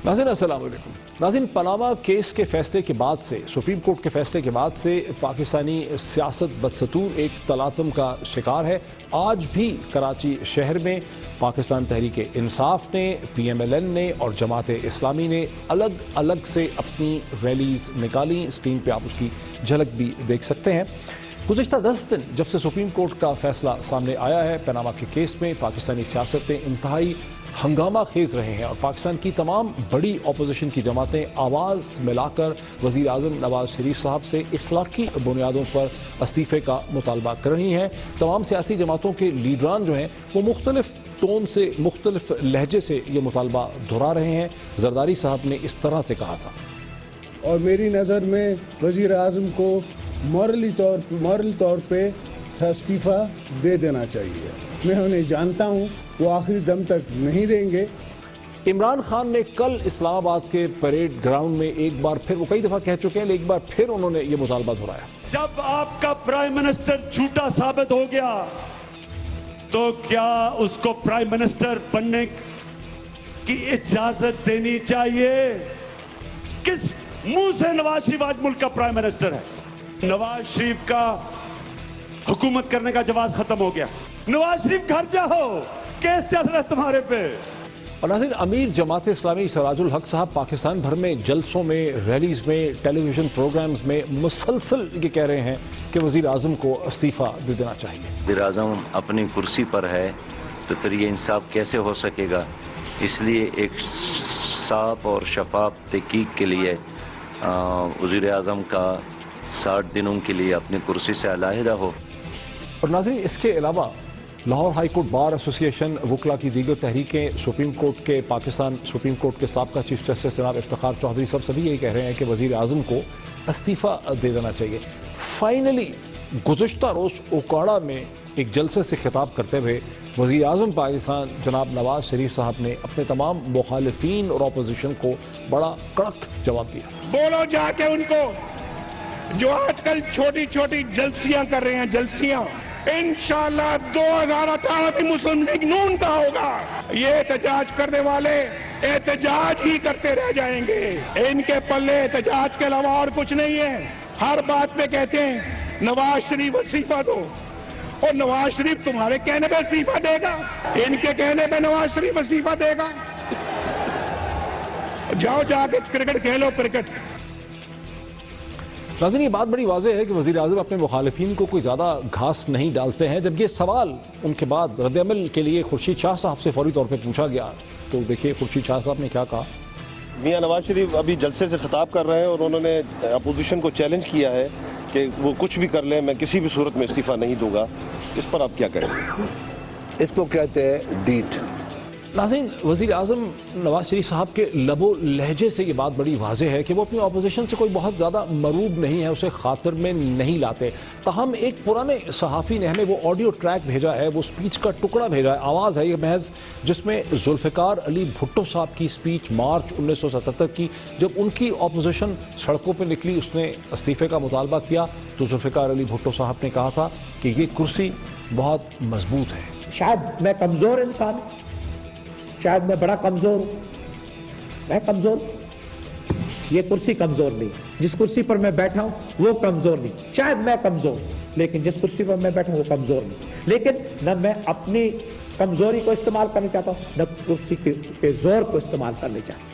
ناظرین السلام علیکم۔ ناظرین، پاناما کیس کے فیصلے کے بعد سے، سپریم کورٹ کے فیصلے کے بعد سے پاکستانی سیاست بدستور ایک تلاطم کا شکار ہے۔ آج بھی کراچی شہر میں پاکستان تحریک انصاف نے، پی ایم ایل این نے اور جماعت اسلامی نے الگ الگ سے اپنی ریلیز نکالی۔ اسکرین پہ آپ اس کی جھلک بھی دیکھ سکتے ہیں۔ گزشتہ 10 دن جب سے سپریم کورٹ کا فیصلہ سامنے آیا ہے پاناما کے کیس میں، پاکستانی سیاست میں انتہائی ہنگامہ خیز رہے ہیں اور پاکستان کی تمام بڑی اپوزیشن کی جماعتیں آواز ملا کر وزیر اعظم نواز شریف صاحب سے اخلاقی بنیادوں پر استعفے کا مطالبہ کر رہی ہیں۔ تمام سیاسی جماعتوں کے لیڈران جو ہیں وہ مختلف ٹون سے، مختلف لہجے سے یہ مطالبہ دہرا رہے ہیں۔ زرداری صاحب نے اس طرح سے کہا تھا، اور میری نظر میں وزیر اعظم کو مورل طور پہ استعفیٰ دے دینا چاہیے۔ میں انہیں جانتا ہوں، وہ آخری دم تک نہیں دیں گے۔ عمران خان نے کل اسلام آباد کے پریڈ گراؤنڈ میں ایک بار پھر، وہ کئی دفعہ کہہ چکے ہیں لیکن ایک بار پھر انہوں نے یہ مطالبہ دہرایا، جب آپ کا پرائم منسٹر جھوٹا ثابت ہو گیا تو کیا اس کو پرائم منسٹر بننے کی اجازت دینی چاہیے؟ کس منہ سے نواز شریف آج ملک کا پرائم منسٹر ہے؟ نواز شریف کا حکومت کرنے کا جواز ختم ہو گیا۔ نواز شریف گھر جاؤ، کیس چل رہا ہے تمہارے پہ۔ اور ناظرین، امیر جماعت اسلامی سراج الحق صاحب پاکستان بھر میں جلسوں میں، ریلیز میں، ٹیلی ویژن پروگرامز میں مسلسل یہ کہہ رہے ہیں کہ وزیر اعظم کو استعفیٰ دے دینا چاہیے۔ وزیر اعظم اپنی کرسی پر ہے تو پھر یہ انصاف کیسے ہو سکے گا؟ اس لیے ایک صاف اور شفاف تحقیق کے لیے وزیر اعظم کا 60 دنوں کے لیے اپنی کرسی سے علیحدہ ہو۔ اور ناظرین، اس کے علاوہ لاہور ہائی کورٹ بار ایسوسی ایشن، وکلا کی دیگر تحریکیں، سپریم کورٹ کے سابقہ چیف جسٹس جناب افتخار چودھری سبھی یہی کہہ رہے ہیں کہ وزیر اعظم کو استعفیٰ دے دینا چاہیے۔ فائنلی گزشتہ روز اوکاڑا میں ایک جلسے سے خطاب کرتے ہوئے وزیر اعظم پاکستان جناب نواز شریف صاحب نے اپنے تمام مخالفین اور اپوزیشن کو بڑا کڑک جواب دیا۔ بولو جا کے ان کو جو آج کل چھوٹی چھوٹی جلسیاں کر رہے ہیں، جلسیاں انشاءاللہ 2018 بھی مسلم لیگ نون کا ہوگا۔ یہ احتجاج کرنے والے احتجاج ہی کرتے رہ جائیں گے، ان کے پلے احتجاج کے علاوہ اور کچھ نہیں ہے۔ ہر بات میں کہتے ہیں نواز شریف استعفیٰ دو، اور نواز شریف تمہارے کہنے پہ استعفیٰ دے گا؟ ان کے کہنے پہ نواز شریف استعفیٰ دے گا؟ جاؤ جا کے کرکٹ کھیلو، کرکٹ۔ ناظرین، یہ بات بڑی واضح ہے کہ وزیر اعظم اپنے مخالفین کو کوئی زیادہ گھاس نہیں ڈالتے ہیں۔ جب یہ سوال ان کے بعد رد عمل کے لیے خورشید شاہ صاحب سے فوری طور پہ پوچھا گیا تو دیکھیے خورشید شاہ صاحب نے کیا کہا۔ میاں نواز شریف ابھی جلسے سے خطاب کر رہے ہیں اور انہوں نے اپوزیشن کو چیلنج کیا ہے کہ وہ کچھ بھی کر لیں، میں کسی بھی صورت میں استعفیٰ نہیں دوں گا۔ اس پر آپ کیا کہیں گے؟ اس کو کہتے ہیں ڈیٹ۔ ناظرین، وزیر اعظم نواز شریف صاحب کے لب و لہجے سے یہ بات بڑی واضح ہے کہ وہ اپنی اپوزیشن سے کوئی بہت زیادہ مروب نہیں ہے، اسے خاطر میں نہیں لاتے۔ تاہم ایک پرانے صحافی نے ہمیں وہ آڈیو ٹریک بھیجا ہے، وہ سپیچ کا ٹکڑا بھیجا ہے، آواز ہے یہ محض، جس میں ذوالفقار علی بھٹو صاحب کی سپیچ مارچ 1977 کی، جب ان کی اپوزیشن سڑکوں پہ نکلی، اس نے استعفے کا مطالبہ کیا تو ذوالفقار علی بھٹو صاحب نے کہا تھا کہ یہ کرسی بہت مضبوط ہے۔ شاید میں کمزور انسان ہوں، شاید میں بڑا کمزور ہوں، میں کمزور ہوں، یہ کرسی کمزور نہیں، جس کرسی پر میں بیٹھا ہوں وہ کمزور نہیں، شاید میں کمزور ہوں لیکن جس کرسی پر میں بیٹھا ہوں وہ کمزور نہیں، لیکن نہ میں اپنی کمزوری کو استعمال کرنا چاہتا ہوں نہ کرسی کے زور کو استعمال کرنا چاہتا ہوں۔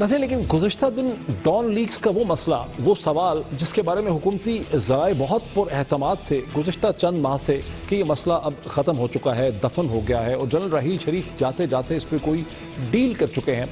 ناظرین، لیکن گزشتہ دن ڈان لیکس کا وہ مسئلہ، وہ سوال جس کے بارے میں حکومتی ذرائع بہت پر اعتماد تھے گزشتہ چند ماہ سے کہ یہ مسئلہ اب ختم ہو چکا ہے، دفن ہو گیا ہے اور جنرل راحیل شریف جاتے جاتے اس پہ کوئی ڈیل کر چکے ہیں،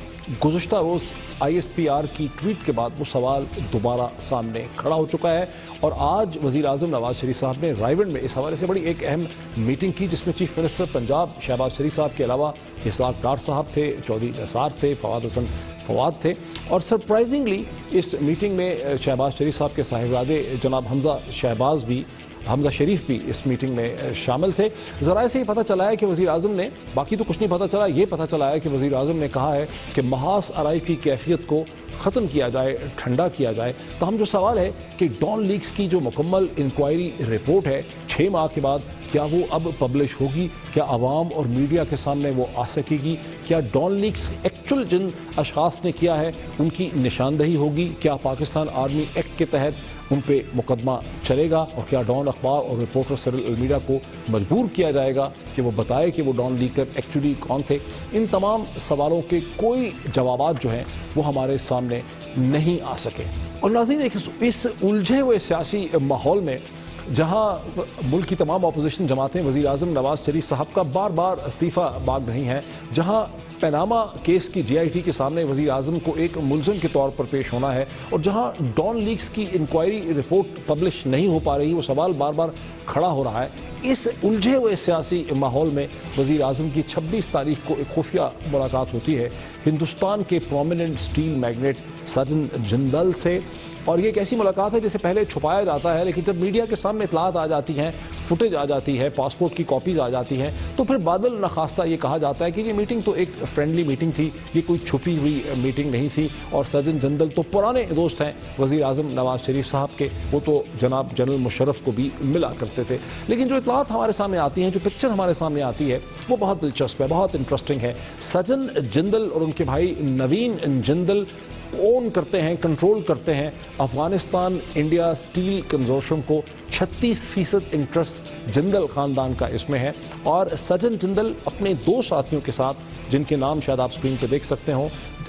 گزشتہ روز ISPR کی ٹویٹ کے بعد وہ سوال دوبارہ سامنے کھڑا ہو چکا ہے۔ اور آج وزیر اعظم نواز شریف صاحب نے رائے گنج میں اس حوالے سے بڑی ایک اہم میٹنگ کی، جس میں چیف منسٹر پنجاب شہباز شریف صاحب کے علاوہ اسحاق ڈار صاحب تھے، چودھری نثار تھے، فواد تھے، اور سرپرائزنگلی اس میٹنگ میں شہباز شریف صاحب کے صاحبزادے جناب حمزہ شریف بھی اس میٹنگ میں شامل تھے۔ ذرائع سے یہ پتہ چلا ہے کہ وزیر اعظم نے، باقی تو کچھ نہیں پتہ چلا، یہ پتہ چلا ہے کہ وزیر اعظم نے کہا ہے کہ محاذ آرائی کی کیفیت کو ختم کیا جائے، ٹھنڈا کیا جائے۔ تاہم جو سوال ہے کہ ڈان لیکس کی جو مکمل انکوائری رپورٹ ہے 6 ماہ کے بعد کیا وہ اب پبلش ہوگی؟ کیا عوام اور میڈیا کے سامنے وہ آ سکے گی؟ کیا ڈان لیکس ایکچوئل جن اشخاص نے کیا ہے ان کی نشاندہی ہوگی؟ کیا پاکستان آرمی ایکٹ کے تحت ان پہ مقدمہ چلے گا؟ اور کیا ڈان اخبار اور رپورٹر سرل المیڈا کو مجبور کیا جائے گا کہ وہ بتائے کہ وہ ڈان لیکر ایکچولی کون تھے؟ ان تمام سوالوں کے کوئی جوابات جو ہیں وہ ہمارے سامنے نہیں آ سکے. اور ناظرین اس الجھے ہوئے سیاسی ماحول میں جہاں ملک کی تمام اپوزیشن جماعتیں وزیر اعظم نواز شریف صاحب کا بار بار استعفیٰ مانگ رہی ہیں، جہاں پیناما کیس کی جی آئی ٹی کے سامنے وزیر اعظم کو ایک ملزم کے طور پر پیش ہونا ہے، اور جہاں ڈان لیکس کی انکوائری رپورٹ پبلش نہیں ہو پا رہی، وہ سوال بار بار کھڑا ہو رہا ہے، اس الجھے ہوئے سیاسی ماحول میں وزیر اعظم کی 26 تاریخ کو ایک خفیہ ملاقات ہوتی ہے ہندوستان کے پرومیننٹ سٹیل میگنیٹ سجن جندل سے. اور یہ ایک ایسی ملاقات ہے جسے پہلے چھپایا جاتا ہے، لیکن جب میڈیا کے سامنے اطلاعات آ جاتی ہیں، فوٹیج آ جاتی ہے، پاسپورٹ کی کاپیز آ جاتی ہیں، تو پھر بادل نخواستہ یہ کہا جاتا ہے کہ یہ میٹنگ تو ایک فرینڈلی میٹنگ تھی، یہ کوئی چھپی ہوئی میٹنگ نہیں تھی. اور سجن جندل تو پرانے دوست ہیں وزیر اعظم نواز شریف صاحب کے، وہ تو جناب جنرل مشرف کو بھی ملا کرتے تھے. لیکن جو اطلاعات ہمارے سامنے آتی ہیں، جو پکچر ہمارے سامنے آتی ہے، وہ بہت دلچسپ ہے، بہت انٹرسٹنگ ہے. سجن جندل اور ان کے بھائی نوین جندل اون کرتے ہیں، کنٹرول کرتے ہیں افغانستان انڈیا سٹیل کنزورشیم کو. 36% انٹرسٹ جندل خاندان کا اس میں ہے. اور سجن جندل اپنے 2 ساتھیوں کے ساتھ، جن کے نام شاید آپ سکرین پہ دیکھ سکتے ہوں،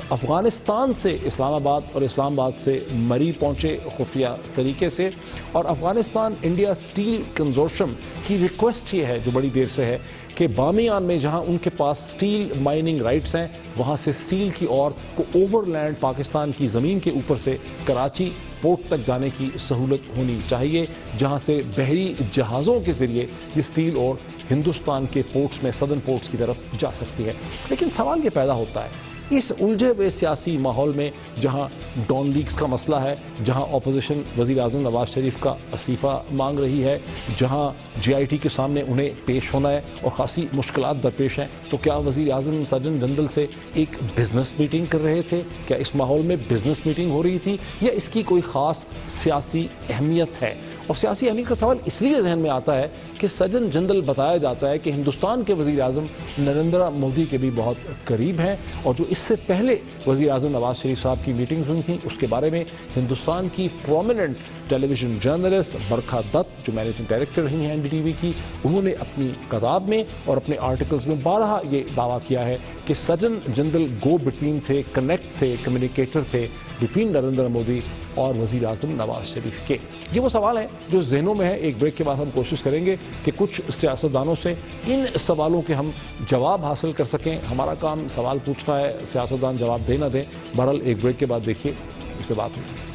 افغانستان سے اسلام آباد اور اسلام آباد سے مری پہنچے خفیہ طریقے سے. اور افغانستان انڈیا سٹیل کنزورشیم کی ریکویسٹ یہ ہے جو بڑی دیر سے ہے کہ بامیان میں جہاں ان کے پاس سٹیل مائننگ رائٹس ہیں، وہاں سے سٹیل کی اور کو اوور لینڈ پاکستان کی زمین کے اوپر سے کراچی پورٹ تک جانے کی سہولت ہونی چاہیے، جہاں سے بحری جہازوں کے ذریعے یہ سٹیل اور ہندوستان کے پورٹس میں سدرن پورٹس کی طرف جا سکتی ہے. لیکن سوال یہ پیدا ہوتا ہے اس الجھے ہوئے سیاسی ماحول میں جہاں ڈان لیکس کا مسئلہ ہے، جہاں اپوزیشن وزیر اعظم نواز شریف کا استعفیٰ مانگ رہی ہے، جہاں جی آئی ٹی کے سامنے انہیں پیش ہونا ہے اور خاصی مشکلات درپیش ہیں، تو کیا وزیر اعظم سجن جندل سے ایک بزنس میٹنگ کر رہے تھے؟ کیا اس ماحول میں بزنس میٹنگ ہو رہی تھی، یا اس کی کوئی خاص سیاسی اہمیت ہے؟ اور سیاسی اہمیت کا سوال اس لیے ذہن میں آتا ہے کہ سجن جندل بتایا جاتا ہے کہ ہندوستان کے وزیر اعظم نریندر مودی کے بھی بہت قریب ہیں، اور جو اس سے پہلے وزیر اعظم نواز شریف صاحب کی میٹنگز ہوئی تھیں اس کے بارے میں ہندوستان کی پرومیننٹ ٹیلی ویژن جرنلسٹ برکھا دت، جو مینیجنگ ڈائریکٹر رہی ہیں این ڈی ٹی وی کی، انہوں نے اپنی کتاب میں اور اپنے آرٹیکلز میں بارہا یہ دعویٰ کیا ہے کہ سجن جندل گو بٹوین تھے، کنیکٹ تھے، کمیونیکیٹر تھے بٹوین نریندر مودی اور وزیر اعظم نواز شریف کے. یہ وہ سوال ہیں جو ذہنوں میں ہے. ایک بریک کے بعد ہم کوشش کریں گے کہ کچھ سیاستدانوں سے ان سوالوں کے ہم جواب حاصل کر سکیں. ہمارا کام سوال پوچھنا ہے، سیاستدان جواب دے نہ دیں. بہرحال ایک بریک کے بعد دیکھیے اس پہ بات ہوئی.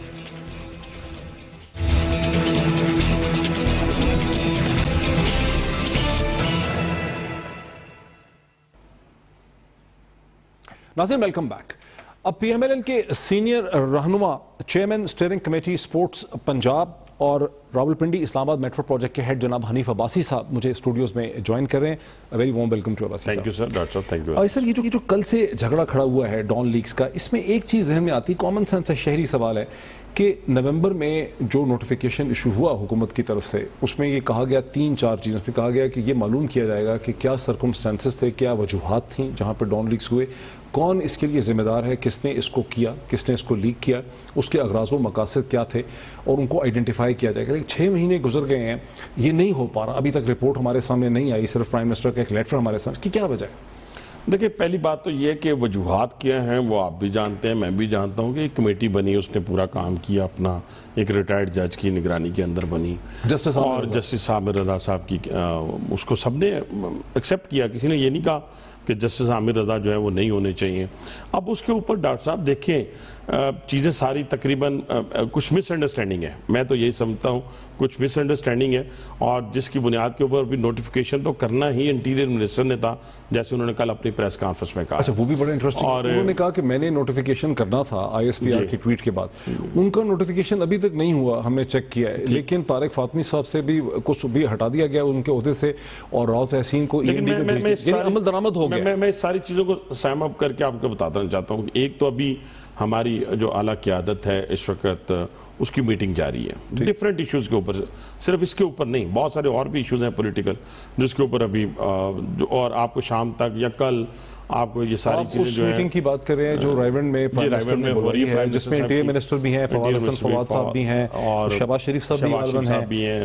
ناظرین ویلکم بیک. اب پی ایم ایل این کے سینئر رہنما chairman steering committee sports Punjab اور راولپنڈی اسلام آباد میٹرو پروجیکٹ کے ہیڈ جناب حنیف عباسی صاحب مجھے اسٹوڈیوز میں جوائن کر رہے ہیں. Very warm welcome to Abbasi صاحب. Thank you sir. ڈاکٹر صاحب تھینک یو. اور سر یہ جو کل سے جھگڑا کھڑا ہوا ہے ڈان لیکس کا، اس میں ایک چیز ذہن میں آتی، کامن سینس ہے، شہری سوال ہے کہ نومبر میں جو نوٹیفیکیشن ایشو ہوا حکومت کی طرف سے، اس میں یہ کہا گیا 3-4 چیزوں پہ کہا گیا کہ یہ معلوم کیا جائے گا کہ کیا سرکمسٹانسز تھے، کیا وجوہات تھیں جہاں پہ ڈان لیکس ہوئے، کون اس کے لیے ذمہ دار ہے، کس نے اس کو کیا، کس نے اس کو لیک کیا، اس کے اغراض و مقاصد کیا تھے، اور ان کو آئیڈینٹیفائی کیا جائے گا. لیکن 6 مہینے گزر گئے ہیں، یہ نہیں ہو پا رہا. ابھی تک رپورٹ ہمارے سامنے نہیں آئی، صرف پرائم منسٹر کا ایک لیٹر ہمارے سامنے. کی کیا وجہ ہے؟ دیکھیں، پہلی بات تو یہ کہ وجوہات کیا ہیں وہ آپ بھی جانتے ہیں، میں بھی جانتا ہوں کہ ایک کمیٹی بنی، اس نے پورا کام کیا اپنا، ایک ریٹائرڈ جج کی نگرانی کے اندر بنی، اور جسٹس عامر رضا صاحب کی، اس کو سب نے ایکسیپٹ کیا. کسی نے یہ نہیں کہا کہ جسٹس عامر رضا جو ہے وہ نہیں ہونے چاہیے. اب اس کے اوپر ڈاکٹر صاحب دیکھیں، چیزیں ساری تقریباً کچھ مس انڈرسٹینڈنگ ہے، میں تو یہی سمجھتا ہوں کچھ مس انڈرسٹینڈنگ ہے، اور جس کی بنیاد کے اوپر بھی نوٹیفیکیشن تو کرنا ہی انٹیریئر منسٹر نے تھا، جیسے انہوں نے کل اپنی پریس کانفرنس میں کہا. اچھا، وہ بھی بڑا انٹرسٹنگ. اور انہوں نے کہا کہ میں نے نوٹیفیکیشن کرنا تھا آئی ایس پی آر کی ٹویٹ کے بعد، ان کا نوٹیفیکیشن ابھی تک نہیں ہوا، ہم نے چیک کیا ہے، لیکن طارق فاطمی صاحب سے بھی کچھ بھی ہٹا دیا گیا ان کے عہدے سے، اور راؤ تحسین کو عمل درآمد ہو گیا. میں ساری چیزوں کو سیم اپ کر کے آپ کو بتانا چاہتا ہوں. ایک تو ابھی ہماری جو اعلیٰ قیادت ہے اس وقت اس کی میٹنگ جاری ہے ڈیفرنٹ ایشوز کے اوپر, صرف اس کے اوپر نہیں, بہت سارے اور بھی ایشوز ہیں پولیٹیکل جس کے اوپر ابھی اور آپ کو شام تک یا کل آپ کو یہ ساری چیزیں جو ہیں. میٹنگ کی بات کر رہے ہیں جو رائیونڈ میں ہو رہی ہے, جس میں انٹیریئر منسٹر بھی ہیں, فواد حسن فواد صاحب بھی ہیں, اور شہباز شریف صاحب بھی ہیں,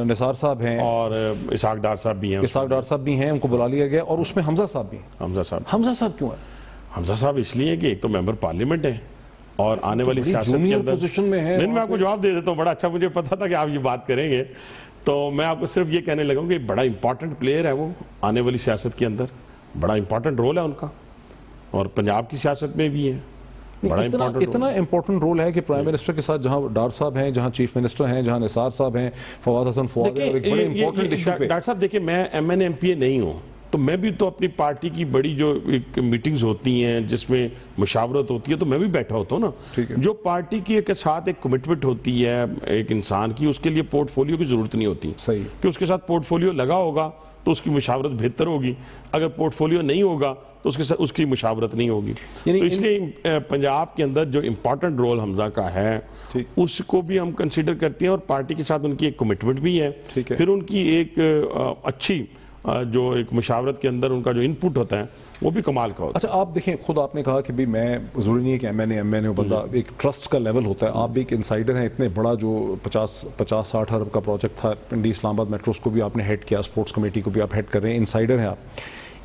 نثار صاحب ہیں, اور اسحاق ڈار صاحب بھی ہیں. اسحاق ڈار صاحب بھی ہیں, ان کو بلا لیا گیا, اور اس میں حمزہ صاحب بھی ہیں. حمزہ صاحب کیوں ہیں؟ حمزہ صاحب اس لیے کہ ایک تو ممبر پارلیمنٹ ہیں اور آنے والی سیاست کے اندر پوزیشن میں ہے. میں آپ کو جواب دے دیتا ہوں, بڑا اچھا, مجھے پتا تھا کہ آپ یہ بات کریں گے, تو میں آپ کو صرف یہ کہنے لگا ہوں کہ بڑا امپورٹنٹ پلیئر ہے وہ آنے والی سیاست کے اندر, بڑا امپورٹنٹ رول ہے ان کا, اور پنجاب کی سیاست میں بھی ہے. اتنا امپورٹنٹ رول ہے کہ پرائم منسٹر کے ساتھ جہاں ڈار صاحب ہیں, جہاں چیف منسٹر ہیں, جہاں نثار صاحب ہیں, فواد حسن فواد ہیں, ایک بڑے امپورٹنٹ ایشو پہ. ڈاکٹر صاحب دیکھیں, میں ایم این ایم پی اے نہیں ہوں, تو میں بھی تو اپنی پارٹی کی بڑی جو میٹنگز ہوتی ہیں جس میں مشاورت ہوتی ہے تو میں بھی بیٹھا ہوتا ہوں نا. جو پارٹی کے ساتھ ایک کمٹمنٹ ہوتی ہے ایک انسان کی, اس کے لیے پورٹ فولیو کی ضرورت نہیں ہوتی کہ اس کے ساتھ پورٹ فولیو لگا ہوگا تو اس کی مشاورت بہتر ہوگی, اگر پورٹ فولیو نہیں ہوگا تو اس کی مشاورت نہیں ہوگی. تو اس لیے پنجاب کے اندر جو امپورٹنٹ رول حمزہ کا ہے اس کو بھی ہم کنسیڈر کرتے ہیں, اور پارٹی کے ساتھ ان کی ایک کمٹمنٹ بھی ہے, پھر ان کی ایک اچھی جو ایک مشاورت کے اندر ان کا جو انپٹ ہوتا ہے وہ بھی کمال کا ہوتا ہے. اچھا آپ دیکھیں, خود آپ نے کہا کہ بھی میں ضروری نہیں ہے کہ ایم این اے بندہ, ایک ٹرسٹ کا لیول ہوتا ہے. آپ بھی ایک انسائیڈر ہیں, اتنے بڑا جو 50-60 ارب کا پروجیکٹ تھا پنڈی اسلام آباد میٹروز کو بھی آپ نے ہیڈ کیا, اسپورٹس کمیٹی کو بھی آپ ہیڈ کر رہے ہیں, انسائیڈر ہیں آپ.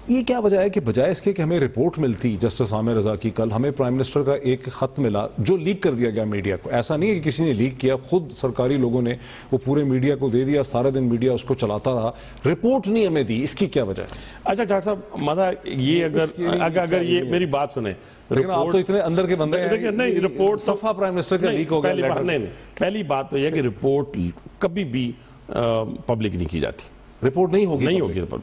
یہ کیا وجہ ہے کہ بجائے اس کے کہ ہمیں رپورٹ ملتی جسٹس عامر رضا کی, کل ہمیں پرائم منسٹر کا ایک خط ملا جو لیک کر دیا گیا میڈیا کو. ایسا نہیں ہے کہ کسی نے لیک کیا, خود سرکاری لوگوں نے وہ پورے میڈیا کو دے دیا, سارے دن میڈیا اس کو چلاتا رہا, رپورٹ نہیں ہمیں دی. اس کی کیا وجہ ہے؟ اچھا ڈاکٹر صاحب مزہ یہ اگر یہ میری بات سنیں, لیکن آپ تو اتنے اندر کے بندے ہیں, نہیں رپورٹ صفحہ پرائم منسٹر کا لیک ہو گیا. پہلی بات تو یہ کہ رپورٹ کبھی بھی پبلک نہیں کی جاتی, رپورٹ نہیں ہوگی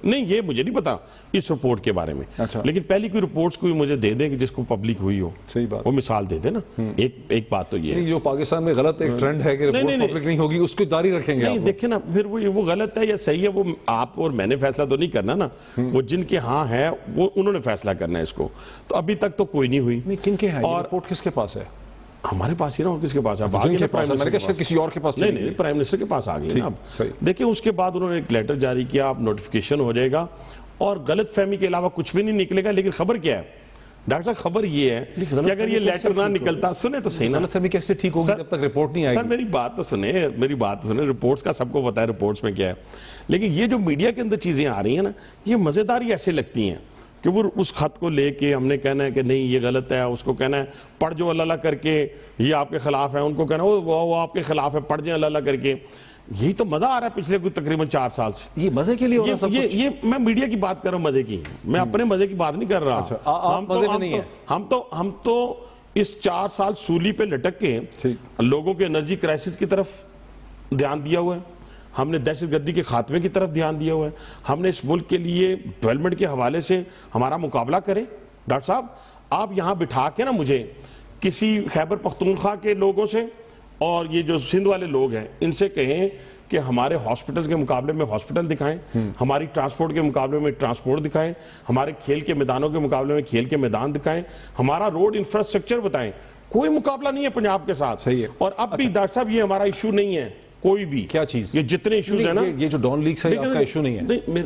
نہیں, یہ مجھے نہیں پتا اس رپورٹ کے بارے میں, لیکن پہلی کوئی رپورٹس کوئی مجھے دے دیں کہ جس کو پبلک ہوئی ہو, صحیح بات, وہ مثال دے دیں نا. ایک بات تو یہ ہے جو پاکستان میں غلط ایک ٹرینڈ ہے کہ رپورٹ پبلک نہیں ہوگی, اس کو جاری رکھیں گے. نہیں دیکھیں نا, پھر وہ غلط ہے یا صحیح ہے, وہ آپ اور میں نے فیصلہ تو نہیں کرنا نا, وہ جن کے ہاں ہے وہ انہوں نے فیصلہ کرنا ہے اس کو. تو ابھی تک تو کوئی نہیں ہوئی. کن کے ہیں رپورٹ, کس کے پاس ہے؟ ہمارے پاس ہی نا, اور کس کے پاس ہے؟ کسی اور کے پاس نہیں, پرائم منسٹر کے پاس آ گئی نا. دیکھیں اس کے بعد انہوں نے ایک لیٹر جاری کیا, اب نوٹیفیکیشن ہو جائے گا, اور غلط فہمی کے علاوہ کچھ بھی نہیں نکلے گا. لیکن خبر کیا ہے ڈاکٹر صاحب, خبر یہ ہے کہ اگر یہ لیٹر نہ نکلتا, سنیں تو صحیح نا, غلط فہمی کیسے ٹھیک ہوگی جب تک رپورٹ نہیں آئے گی؟ سر میری بات تو سنیں, رپورٹس کا سب کو پتا ہے رپورٹس میں کیا ہے, لیکن یہ جو میڈیا کے اندر چیزیں آ رہی ہیں نا, یہ مزیدار ہی ایسے لگتی ہیں کہ وہ اس خط کو لے کے ہم نے کہنا ہے کہ نہیں یہ غلط ہے, اس کو کہنا ہے پڑھ جو اللہ کر کے یہ آپ کے خلاف ہے, ان کو کہنا ہے وہ آپ کے خلاف ہے, پڑھ جائیں اللہ کر کے. یہی تو مزہ آ رہا ہے پچھلے تقریباً 4 سال سے. یہ مزے کے لیے ہو رہا ہے یہ میں میڈیا کی بات کر رہا ہوں, مزے کی, میں اپنے مزے کی بات نہیں کر رہا. ہم تو اس 4 سال سولی پہ لٹک کے لوگوں کے انرجی کرائسس کی طرف دھیان دیا ہوا ہے, ہم نے دہشت گردی کے خاتمے کی طرف دھیان دیا ہوا ہے, ہم نے اس ملک کے لیے ڈیولپمنٹ کے حوالے سے ہمارا مقابلہ کریں. ڈاکٹر صاحب آپ یہاں بٹھا کے نا مجھے کسی خیبر پختونخوا کے لوگوں سے اور یہ جو سندھ والے لوگ ہیں ان سے کہیں کہ ہمارے ہاسپٹلز کے مقابلے میں ہاسپٹل دکھائیں, ہماری ٹرانسپورٹ کے مقابلے میں ٹرانسپورٹ دکھائیں, ہمارے کھیل کے میدانوں کے مقابلے میں کھیل کے میدان دکھائیں, ہمارا روڈ انفراسٹرکچر بتائیں. کوئی مقابلہ نہیں ہے پنجاب کے ساتھ. صحیح ہے. اور اب بھی ڈاکٹر صاحب یہ ہمارا ایشو نہیں ہے کوئی بھی. کیا چیز؟ یہ جتنے ایشوز ہیں نا, یہ جو ڈان لیکس ہے آپ کا ایشو نہیں ہے.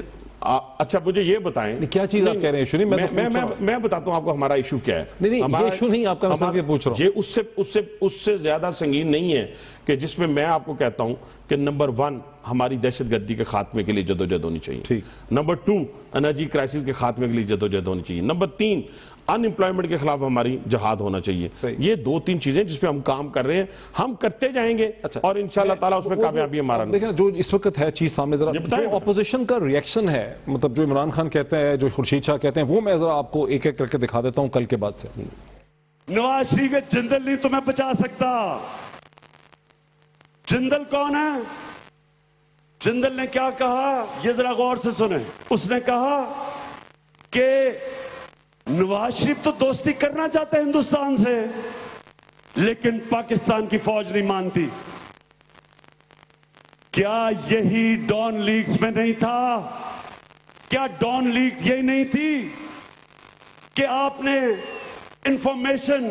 اچھا مجھے یہ بتائیں کیا چیز آپ کہہ رہے ہیں ایشو نہیں, میں بتاتا ہوں آپ کو ہمارا ایشو کیا ہے. نہیں یہ ایشو نہیں, آپ کا مسئلہ یہ پوچھ رہا ہوں. یہ اس سے زیادہ سنگین نہیں ہے کہ جس میں میں آپ کو کہتا ہوں کہ نمبر 1 ہماری دہشت گردی کے خاتمے کے لیے جدوجہد ہونی چاہیے, نمبر 2 انرجی کرائسس کے خاتمے کے لیے جدوجہد ہونی چاہیے, نمبر 3 ان امپلائمنٹ کے خلاف ہماری جہاد ہونا چاہیے. یہ 2-3 چیزیں جس پہ ہم کام کر رہے ہیں, ہم کرتے جائیں گے اور انشاءاللہ تعالیٰ اس میں کامیابی ہمارا. دیکھیں جو اس وقت ہے چیز سامنے, ذرا جو اپوزیشن کا ریئیکشن ہے, مطلب جو عمران خان کہتے ہیں, جو خورشید شاہ کہتے ہیں, وہ میں ذرا آپ کو ایک ایک کر کے دکھا دیتا ہوں کل کے بعد سے. نواز شریف کے جندل نہیں تمہیں بچا سکتا. جندل کون ہے؟ جندل نے کیا کہا یہ ذرا غور سے سنیں. اس نے کہا کہ نواز شریف تو دوستی کرنا چاہتے ہیں ہندوستان سے, لیکن پاکستان کی فوج نہیں مانتی. کیا یہی ڈان لیگز میں نہیں تھا؟ کیا ڈان لیگز یہی نہیں تھی کہ آپ نے انفارمیشن